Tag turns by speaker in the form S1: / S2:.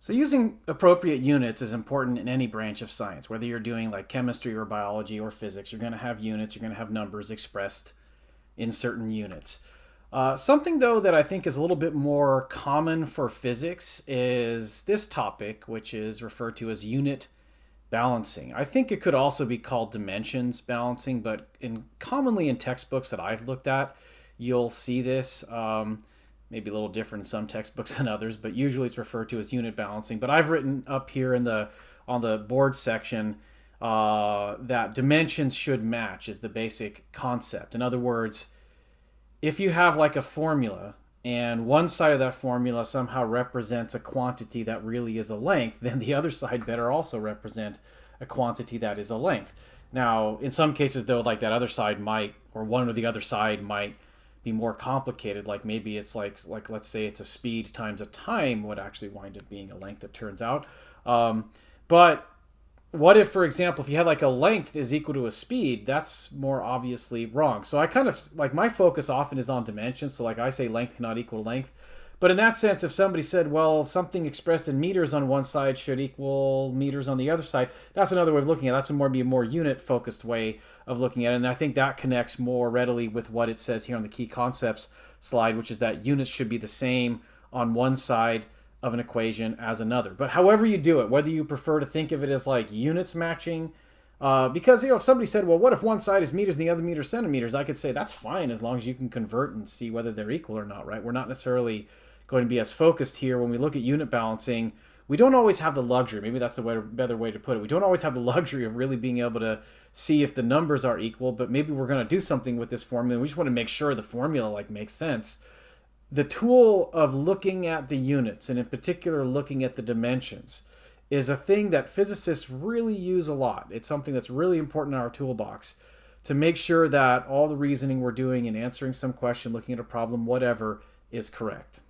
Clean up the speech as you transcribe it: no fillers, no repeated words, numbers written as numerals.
S1: So using appropriate units is important in any branch of science, whether you're doing like chemistry or biology or physics. You're going to have units, you're going to have numbers expressed in certain units. Something though that I think is a little bit more common for physics is this topic, which is referred to as unit balancing. I think it could also be called dimensions balancing, but commonly in textbooks that I've looked at, you'll see this. Maybe a little different in some textbooks than others, but usually it's referred to as unit balancing. But I've written up here in the on the board section that dimensions should match is the basic concept. In other words, if you have like a formula and one side of that formula somehow represents a quantity that really is a length, then the other side better also represent a quantity that is a length. Now, in some cases, though, like that other side might, or one or the other side might be more complicated. Like maybe it's like let's say it's a speed times a time would actually wind up being a length, it turns out. But what if, for example, if you had like a length is equal to a speed, that's more obviously wrong. So I kind of like my focus often is on dimensions. So like I say length cannot equal length. But in that sense, if somebody said, well, something expressed in meters on one side should equal meters on the other side, that's another way of looking at it. That's be a more unit-focused way of looking at it. And I think that connects more readily with what it says here on the key concepts slide, which is that units should be the same on one side of an equation as another. But however you do it, whether you prefer to think of it as like units matching, because if somebody said, well, what if one side is meters and the other meter centimeters, I could say that's fine as long as you can convert and see whether they're equal or not, right? We're not necessarily going to be as focused here when we look at unit balancing. We don't always have the luxury, maybe that's a better way to put it, we don't always have the luxury of really being able to see if the numbers are equal, but maybe we're going to do something with this formula. We just want to make sure the formula like makes sense. The tool of looking at the units, and in particular looking at the dimensions, is a thing that physicists really use a lot. It's something that's really important in our toolbox to make sure that all the reasoning we're doing in answering some question, looking at a problem, whatever, is correct.